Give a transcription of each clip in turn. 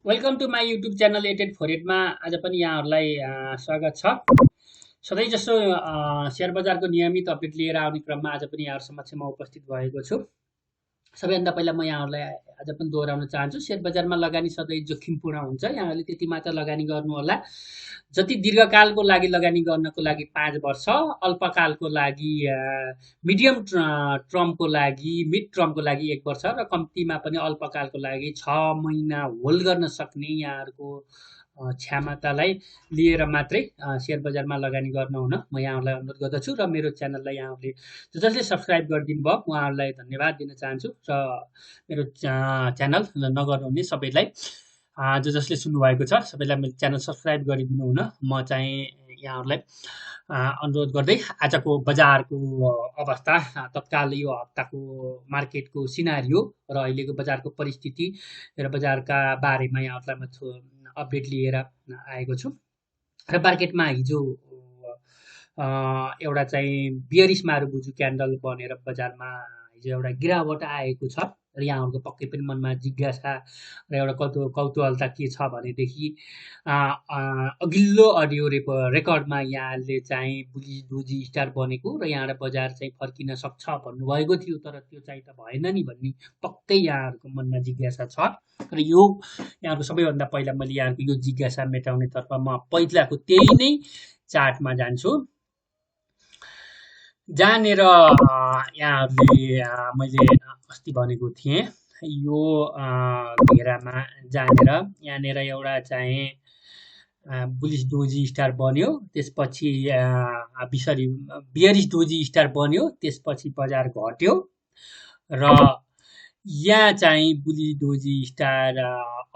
Welcome to my YouTube channel 8848 मा आज पनि यहाँहरूलाई स्वागत छ। सधैँ जस्तो सेयर बजारको नियमित अपडेट लिएर आउने क्रममा आज पनि यहाँहरू समक्षमा उपस्थित भएको छु। सबैभन्दा पहिला म यहाँहरूलाई आज पनि दोहोऱ्याउन चाहन्छु, सेयर बजारमा लगानी सधैँ जोखिमपूर्ण हुन्छ। यहाँहरूले त्यति मात्र लगानी गर्नुहोला। जति दीर्घकालको लागि लगानी गर्नको लागि 5 वर्ष, अल्पकालको लागि मिडियम टर्मको लागि मिड टर्मको लागि 1 वर्ष र कम्तीमा पनि अल्पकालको लागि 6 महिना होल्ड गर्न सक्ने यहाँहरूको क्षमतालाई लिएर मात्रै सेयर बजारमा लगानी गर्न हुन म यहाँहरूलाई अनुरोध गर्दछु र मेरो च्यानललाई यहाँहरूले जसले सब्सक्राइब गरिदिनु भयो उहाँहरूलाई धन्यवाद दिन चाहन्छु र मेरो च्यानल नगर्नुहुने सबैलाई जसले सुन्नुभएको छ सबैलाई मेरो च्यानल सब्सक्राइब गरिदिनु हुन म चाहिँ यहाँहरूलाई अनुरोध गर्दै आजको बजारको अवस्था, तत्काल यो हप्ताको मार्केटको सिनारियो र अहिलेको बजारको परिस्थिति र बजारका बारेमा यहाँहरूलाई म अपडेट लिएर आएको छु। र मार्केटमा हिजो एउटा चाहिँ बियरिस मारुबुजु क्यान्डल बनेर बजारमा हिजो एउटा गिरावट आएको छ र यहाँहरूको पक्कै पनि मनमा जिज्ञासा र एउटा कौतूहलता के छ भनेदेखि अघिल्लो अडियो रेकर्डमा यहाँले चाहिँ बुलिस डोजी स्टार बनेको र यहाँबाट बजार चाहिँ फर्किन सक्छ भन्नुभएको थियो, तर त्यो चाहिँ त भएन नि भन्ने पक्कै यहाँहरूको मनमा जिज्ञासा छ। र यो यहाँहरूको सबैभन्दा पहिला मैले यहाँहरूको यो जिज्ञासा मेटाउने तर्फ म पहिलाको त्यही नै चार्टमा जान्छु, जहाँनिर यहाँहरूले मैले अस्ति भनेको थिएँ यो घेरामा जहाँनिर यहाँनिर एउटा चाहिँ बुलिस डोजी स्टार बन्यो, त्यसपछि बियरिस डोजी स्टार बन्यो, त्यसपछि बजार घट्यो र यहाँ चाहिँ बुलिस डोजी स्टार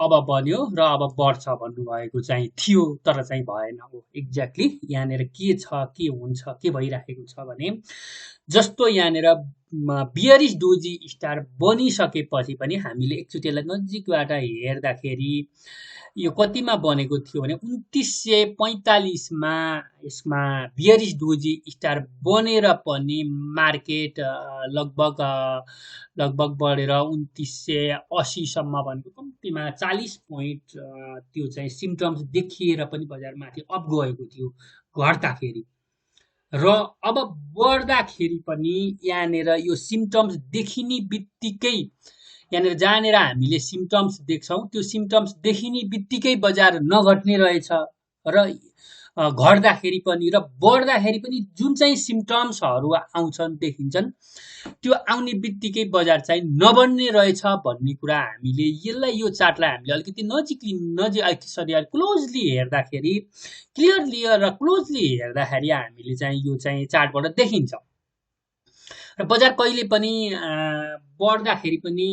अब बन्यो र अब बढ्छ भन्नुभएको चाहिँ थियो, तर चाहिँ भएन। हो एक्ज्याक्टली यहाँनिर के छ, के हुन्छ, के भइराखेको छ भने जस्तो यहाँनिर बियरिस डोजी स्टार बनिसकेपछि पनि हामीले एकचोटिलाई नजिकबाट हेर्दाखेरि यो कतिमा बनेको थियो भने 2945मा यसमा बियरिस डोजी स्टार बनेर पनि मार्केट लगभग बढेर 2980 सम्म भनेको कम्तीमा 40 पोइन्ट त्यो चाहिँ सिम्टम्स देखिएर पनि बजार माथि अप गएको थियो घट्दाखेरि, र अब बढ्दाखेरि पनि यहाँनिर यो सिम्टम्स देखिने बित्तिकै यहाँनिर जहाँनिर हामीले सिम्टम्स देख्छौँ त्यो सिम्टम्स देखिने बित्तिकै बजार नघट्ने रहेछ र घट्दाखेरि पनि र बढ्दाखेरि पनि जुन चाहिँ सिम्टम्सहरू आउँछन् देखिन्छन् त्यो आउने बित्तिकै बजार चाहिँ नबढ्ने रहेछ भन्ने कुरा हामीले यसलाई यो चार्टलाई हामीले अलिकति क्लोजली हेर्दाखेरि क्लियरली र क्लोजली हेर्दाखेरि हामीले चाहिँ यो चाहिँ चार्टबाट देखिन्छ। र बजार कहिले पनि बढ्दाखेरि पनि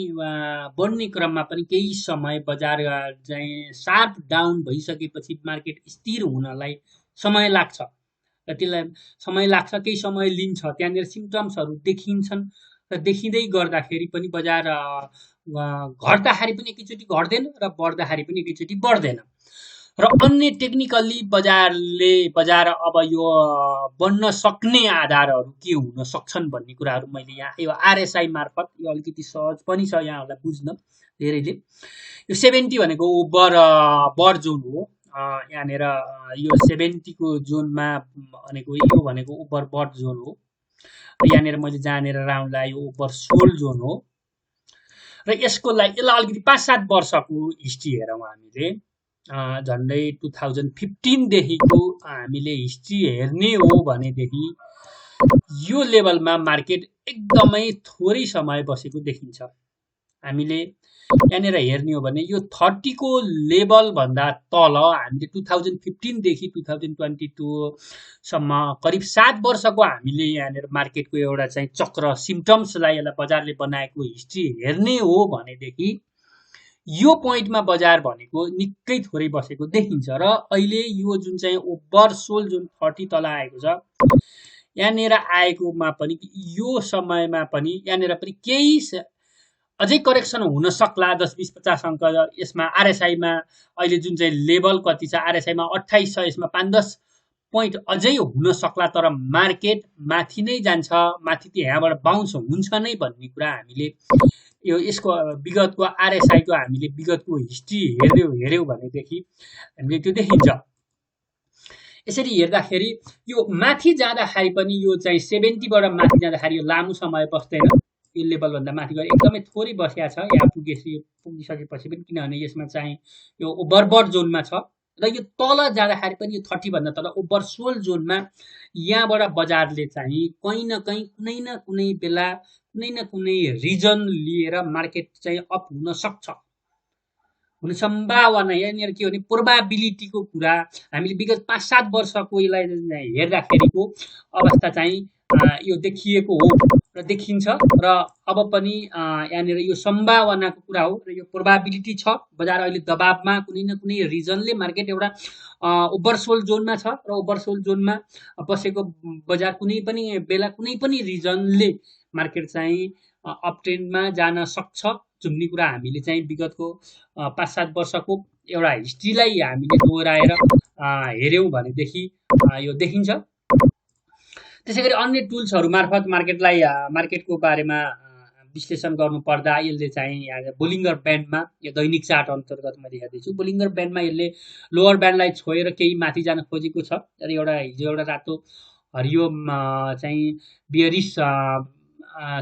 बढ्ने क्रममा पनि केही समय बजार चाहिँ सार्प डाउन भइसकेपछि मार्केट स्थिर हुनलाई समय लाग्छ र त्यसलाई समय लाग्छ, केही समय लिन्छ, त्यहाँनिर सिम्टम्सहरू देखिन्छन् र देखिँदै गर्दाखेरि पनि बजार घट्दाखेरि पनि एकैचोटि घट्दैन र बढ्दाखेरि पनि एकैचोटि बढ्दैन। र अन्य टेक्निकल्ली बजार अब यो बढ्न सक्ने आधारहरू के हुन सक्छन् भन्ने कुराहरू मैले यहाँ यो आरएसआई मार्फत यो अलिकति सहज पनि छ यहाँहरूलाई बुझ्न धेरैले। यो 70 भनेको ओभर जोन हो, यहाँनिर यो 70 को जोनमा भनेको ओभर बट जोन हो, यहाँनिर मैले जहाँनिर राउन्ड लायो ओभरसोल्ड जोन हो र यसलाई अलिकति 5-7 वर्षको हिस्ट्री हेरौँ हामीले, झन्डै 2015 देखिको हामीले हिस्ट्री हेर्ने हो भनेदेखि यो लेभलमा मार्केट एकदमै थोरै समय बसेको देखिन्छ। हामीले यहाँनिर हेर्ने हो भने यो 30 को लेभल भन्दा तल हामीले 2015 देखि 2022 सम्म करिब 7 वर्षको हामीले यहाँनिर मार्केटको एउटा चाहिँ चक्र सिम्टम्सलाई यसलाई बजारले बनाएको हिस्ट्री हेर्ने हो भनेदेखि यो पोइन्टमा बजार भनेको निकै थोरै बसेको देखिन्छ। र अहिले यो जुन चाहिँ ओभरसोल्ड जुन 30 तल आएको छ यहाँनिर आएकोमा पनि यो समयमा पनि यहाँनिर पनि केही अझै करेक्सन हुन सक्ला, 10-20-50 अङ्क यसमा आरएसआईमा अहिले जुन चाहिँ लेभल कति छ, आरएसआईमा 28 छ, यसमा 5-10 पोइन्ट अझै हुन सक्ला, तर मार्केट माथि नै जान्छ, माथि यहाँबाट बााउन्स हुन्छ नै भन्ने कुरा हामीले यसको विगतको आरएसआईको हामीले विगतको हिस्ट्री हेऱ्यौँ भनेदेखि हामीले त्यो देखिन्छ। यसरी हेर्दाखेरि यो माथि जाँदाखेरि पनि यो चाहिँ 70 बाट माथि जाँदाखेरि यो लामो समय बस्दैन, यो लेभलभन्दा माथि गएर एकदमै थोरै बसिया छ यहाँ पुगिसकेपछि पनि, किनभने यसमा चाहिँ यो ओभरबट जोनमा छ र यो तल जाँदाखेरि पनि यो 30 भन्दा तल ओभरसोल्ड जोनमा यहाँबाट बजारले चाहिँ कहीँ न कहीँ कुनै न कुनै बेला कुनै न कुनै रिजन लिएर मार्केट चाहिँ अप हुन सक्छ, हुने सम्भावना। यहाँनिर के हो भने प्रोबाबिलिटीको कुरा हामीले विगत 5-7 वर्षको यसलाई हेर्दाखेरिको अवस्था चाहिँ यो देखिएको हो र देखिन्छ, र अब पनि यहाँनिर यो सम्भावनाको कुरा हो र यो प्रोबाबिलिटी छ। बजार अहिले दबावमा कुनै न कुनै रिजनले मार्केट एउटा ओभरसोल्ड जोनमा छ र ओभरसोल्ड जोनमा बसेको बजार कुनै पनि बेला कुनै पनि रिजनले मार्केट चाहिँ अप ट्रेन्डमा जान सक्छ, जुन्ने कुरा हामीले चाहिँ विगतको 5-7 वर्षको एउटा हिस्ट्रीलाई हामीले दोहोऱ्याएर हेऱ्यौँ भनेदेखि यो देखिन्छ। त्यसै गरी अन्य टुल्सहरू मार्फत मार्केटको बारेमा विश्लेषण गर्नु पर्दा यसले चाहिँ यहाँ बोलिङ्गर ब्यान्डमा यो दैनिक चार्ट अन्तर्गत मैले हेर्दैछु, बोलिङ्गर ब्यान्डमा यसले लोवर ब्यान्डलाई छोएर केही माथि जान खोजेको छ र हिजो एउटा रातो हरियो चाहिँ बियरिस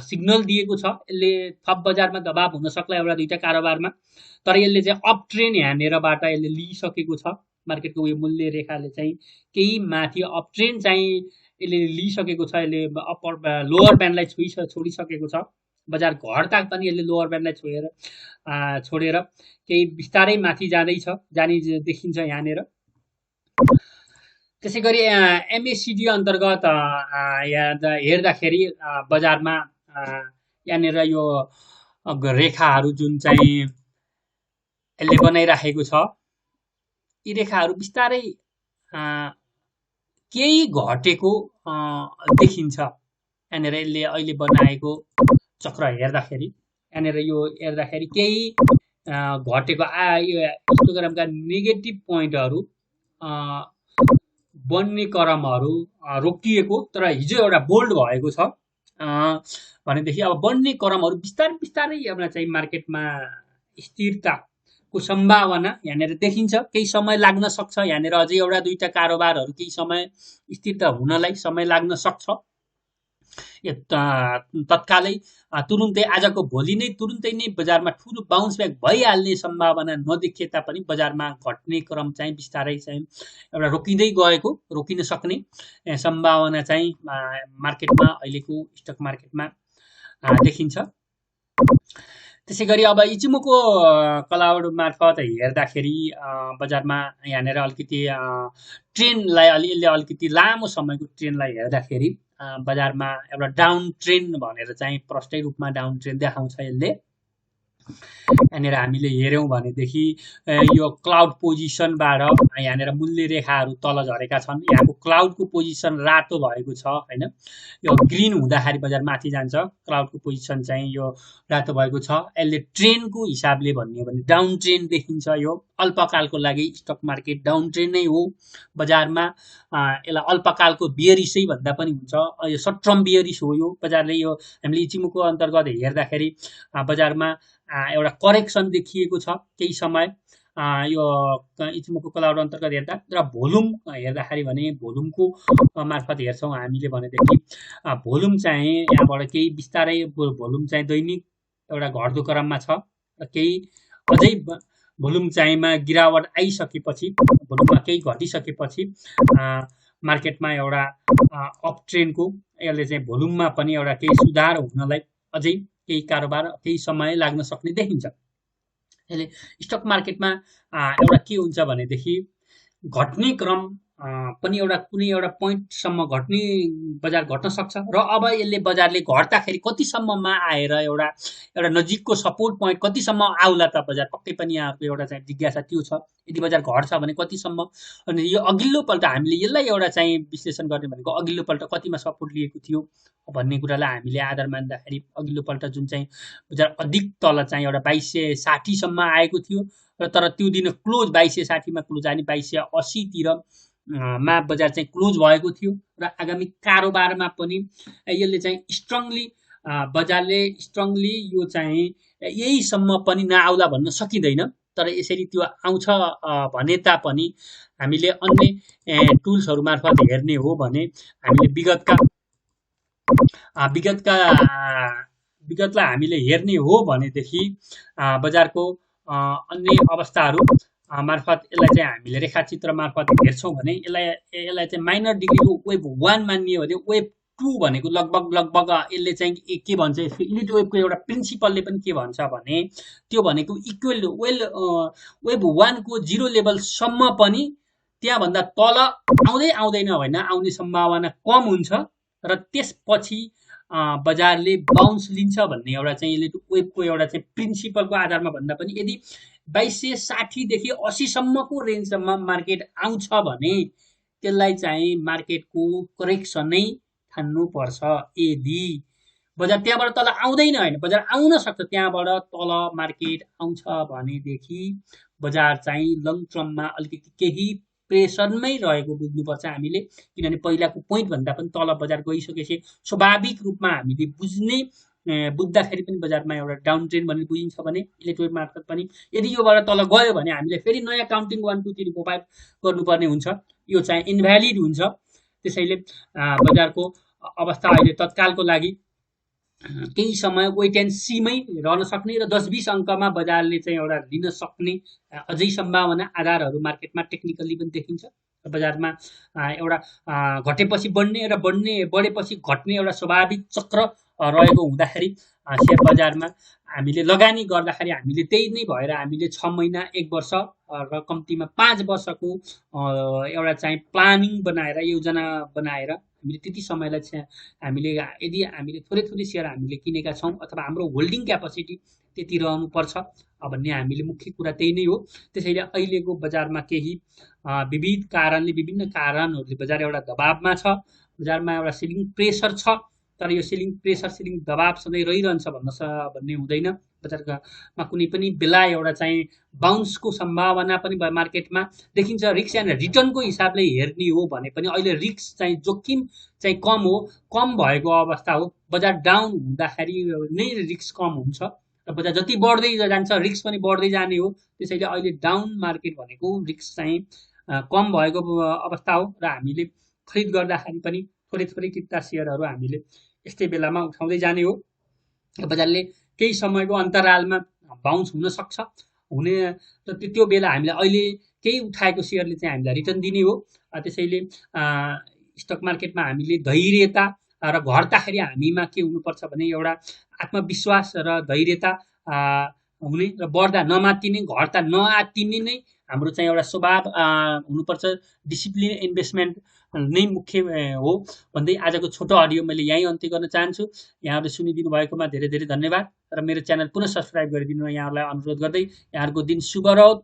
सिग्नल दिएको छ। यसले थप बजारमा दबाव हुन सक्ला एउटा दुईटा कारोबारमा, तर यसले चाहिँ अप ट्रेन्ड यहाँनिरबाट यसले लिइसकेको छ। मार्केटको यो मूल्य रेखाले चाहिँ केही माथि अप ट्रेन्ड चाहिँ यसले लिइसकेको छ, यसले अप्पर लोवर ब्यान्डलाई छोडिसकेको छ। बजार घट्दा पनि यसले लोवर ब्यान्डलाई छोडेर केही बिस्तारै माथि जाने देखिन्छ यहाँनिर। त्यसै गरी एमएसिडी अन्तर्गत हेर्दाखेरि बजारमा यहाँनिर यो रेखाहरू जुन चाहिँ यसले बनाइराखेको छ, यी रेखाहरू बिस्तारै केही घटेको देखिन्छ। यहाँनिर यसले अहिले बनाएको चक्र हेर्दाखेरि यहाँनिर यो हेर्दाखेरि केही घटेको यो हिस्टोग्रामका नेगेटिभ पोइन्टहरू बन्ने क्रमहरू रोकिएको, तर हिजो एउटा बोल्ड भएको छ भनेदेखि अब बन्ने क्रमहरू बिस्तारै एउटा चाहिँ मार्केटमा स्थिरताको सम्भावना यहाँनिर देखिन्छ। केही समय लाग्न सक्छ, यहाँनिर अझै एउटा दुईटा कारोबारहरू केही समय स्थिरता हुनलाई समय लाग्न सक्छ। यो तत्कालै तुरुन्तै आजको भोलि नै तुरुन्तै नै बजारमा ठुलो बााउन्स ब्याक भइहाल्ने सम्भावना नदेखिए तापनि बजारमा घट्ने क्रम चाहिँ बिस्तारै चाहिँ एउटा रोकिन सक्ने सम्भावना चाहिँ मार्केटमा अहिलेको स्टक मार्केटमा देखिन्छ। त्यसै गरी अब इचिमोको क्लाउड मार्फत हेर्दाखेरि बजारमा यहाँनिर अलिकति ट्रेन्डलाई यसले अलिकति लामो समयको ट्रेन्डलाई हेर्दाखेरि बजारमा एउटा डाउन ट्रेन्ड भनेर चाहिँ प्रष्टै रूपमा डाउन ट्रेन्ड देखाउँछ यसले। यहाँनिर हामीले हेऱ्यौँ भनेदेखि यो क्लाउड पोजिसनबाट यहाँनिर मूल्य रेखाहरू तल झरेका छन्। यहाँको क्लाउडको पोजिसन रातो भएको छ हैन, यो ग्रीन हुँदाखेरि बजार माथि जान्छ, क्लाउडको पोजिसन चाहिँ यो रातो भएको छ। यसले ट्रेन्डको हिसाबले भन्ने हो भने डाउन ट्रेन्ड देखिन्छ। यो अल्पकालको लागि स्टक मार्केट डाउन ट्रेन्ड नै हो। बजारमा यसलाई अल्पकालको बियरिसै भन्दा पनि हुन्छ, यो सर्ट टर्म बियरिस हो। यो बजारले यो हामीले इचिमोको अन्तर्गत हेर्दाखेरि बजारमा एउटा करेक्सन देखिएको छ केही समय यो इचिमोको क्लाउड अन्तर्गत हेर्दा, र भोल्युम हेर्दाखेरि भने भोल्युमको मार्फत हेर्छौँ हामीले भनेदेखि भोल्युम चाहिँ यहाँबाट केही बिस्तारै भोल्युम चाहिँ दैनिक एउटा घट्दो क्रममा छ र केही अझै भोल्युम चाहिँमा गिरावट आइसकेपछि भोल्युममा केही घटिसकेपछि मार्केटमा एउटा अप ट्रेन्डको यसले चाहिँ भोल्युममा पनि एउटा केही सुधार हुनलाई अझै केही कारोबार केही समय लाग्न सक्ने देखिन्छ। यसले स्टक मार्केटमा एउटा के हुन्छ भनेदेखि घट्ने क्रम पनि एउटा कुनै एउटा पोइन्टसम्म बजार घट्न सक्छ, र अब यसले बजारले घट्दाखेरि कतिसम्ममा आएर एउटा नजिकको सपोर्ट पोइन्ट कतिसम्म आउला त बजार, पक्कै पनि यहाँको एउटा चाहिँ जिज्ञासा त्यो छ। यदि बजार घट्छ भने कतिसम्म, अनि यो अघिल्लो पल्ट हामीले यसलाई एउटा चाहिँ विश्लेषण गर्ने भनेको अघिल्लो पल्ट कतिमा सपोर्ट लिएको थियो भन्ने कुरालाई हामीले आधार मान्दाखेरि अघिल्लो पल्ट जुन चाहिँ बजार अधिक तल चाहिँ एउटा 2260 सम्म आएको थियो, र तर त्यो दिन क्लोज 2260 मा क्लोज आने 2280 तिर मा बजार चाहिँ क्लोज भएको थियो र आगामी कारोबारमा पनि यसले चाहिँ स्ट्रङली बजारले स्ट्रङली यो चाहिँ यहीसम्म पनि नआउला भन्न सकिँदैन। तर यसरी त्यो आउँछ भने तापनि हामीले अन्य टुल्सहरू मार्फत हेर्ने हो भने हामीले विगतलाई हामीले हेर्ने हो भनेदेखि बजारको अन्य अवस्थाहरू मार्फत यसलाई चाहिँ हामीले रेखाचित्र मार्फत हेर्छौँ भने यसलाई चाहिँ माइनर डिग्रीको वेभ 1 मानियो भने वेभ 2 भनेको लगभग यसले चाहिँ के भन्छ युनिट वेभको एउटा प्रिन्सिपलले पनि के भन्छ भने त्यो भनेको इक्वल वेभ 1 को 0 लेभलसम्म पनि त्यहाँभन्दा तल आउँदैन होइन, आउने सम्भावना कम हुन्छ र त्यसपछि बजारले बाउन्स लिन्छ भन्ने एउटा चाहिँ यसले वेबको एउटा चाहिँ प्रिन्सिपलको आधारमा भन्दा पनि यदि 2260 देखि 80 सम्मको रेन्जसम्म मार्केट आउँछ भने त्यसलाई चाहिँ मार्केटको करेक्सनै ठान्नुपर्छ। यदि बजार त्यहाँबाट तल आउँदैन, होइन बजार आउन सक्छ, त्यहाँबाट तल मार्केट आउँछ भनेदेखि बजार चाहिँ लङ टर्ममा अलिकति केही प्रेसरमै रहेको बुझ्नुपर्छ हामीले। किनभने पहिलाको पोइन्ट भन्दा पनि तल बजार गइसकेपछि स्वाभाविक रूपमा हामीले बुझ्दाखेरि पनि बजारमा एउटा डाउन ट्रेन्ड भनेर बुझिन्छ भने इलेक्ट्रोड मार्फत पनि यदि योबाट तल गयो भने हामीले फेरि नयाँ काउन्टिङ 1 2 3 4 5 गर्नुपर्ने हुन्छ, यो चाहिँ इनभ्यालिड हुन्छ। त्यसैले बजारको अवस्था अहिले तत्कालको लागि केही समय वेट एन्ड सीमै रहन सक्ने र 10-20 अङ्कमा बजारले चाहिँ एउटा लिन सक्ने अझै सम्भावना आधारहरू मार्केटमा टेक्निकली पनि देखिन्छ। बजारमा एउटा घटेपछि बढ्ने र बढेपछि घट्ने एउटा स्वाभाविक चक्र रहेको हुँदाखेरि सेयर बजारमा हामीले लगानी गर्दाखेरि हामीले त्यही नै भएर हामीले 6 महिना 1 वर्ष र कम्तीमा 5 वर्षको एउटा चाहिँ प्लानिङ बनाएर योजना बनाएर हामीले त्यति समयलाई चाहिँ हामीले यदि हामीले थोरै सेयर हामीले किनेका छौँ अथवा हाम्रो होल्डिङ क्यापासिटी त्यति रहनुपर्छ भन्ने हामीले मुख्य कुरा त्यही नै हो। त्यसैले अहिलेको बजारमा केही विभिन्न कारणहरूले बजार एउटा दबावमा छ, बजारमा एउटा सेलिङ प्रेसर छ। तर यो सेलिङ प्रेसर सेलिङ दबाव सधैँ रहिरहन्छ भन्ने हुँदैन। बजारमा कुनै पनि बेला एउटा चाहिँ बाउन्सको सम्भावना पनि मार्केटमा देखिन्छ। रिस्क एन्ड रिटर्नको हिसाबले हेर्ने हो भने पनि अहिले रिस्क चाहिँ जोखिम चाहिँ कम भएको अवस्था हो। बजार डाउन हुँदाखेरि नै रिस्क कम हुन्छ र बजार जति बढ्दै जान्छ रिस्क पनि बढ्दै जाने हो। त्यसैले अहिले डाउन मार्केट भनेको रिस्क चाहिँ कम भएको अवस्था हो र हामीले खरिद गर्दाखेरि पनि थोरै किता सेयरहरू हामीले यस्तै बेलामा उठाउँदै जाने हो। बजारले केही समयको अन्तरालमा बाउन्स हुन सक्छ हुने र त्यो बेला हामीले अहिले केही उठाएको सेयरले चाहिँ हामीलाई रिटर्न दिने हो। त्यसैले स्टक मार्केटमा हामीले धैर्यता र घट्दाखेरि हामीमा के हुनुपर्छ भने एउटा आत्मविश्वास र धैर्यता हुने र बढ्दा नमात्तिने घट्दा नआत्तिने नै हाम्रो चाहिँ एउटा स्वभाव हुनुपर्छ। डिसिप्लिन इन्भेस्टमेन्ट नै मुख्य हो भन्दै आजको छोटो अडियो मैले यहीँ अन्त्य गर्न चाहन्छु। यहाँहरूले सुनिदिनु भएकोमा धेरै धेरै धन्यवाद र मेरो च्यानल पुनः सब्सक्राइब गरिदिनु यहाँहरूलाई अनुरोध गर्दै यहाँहरूको दिन शुभ रहोस्।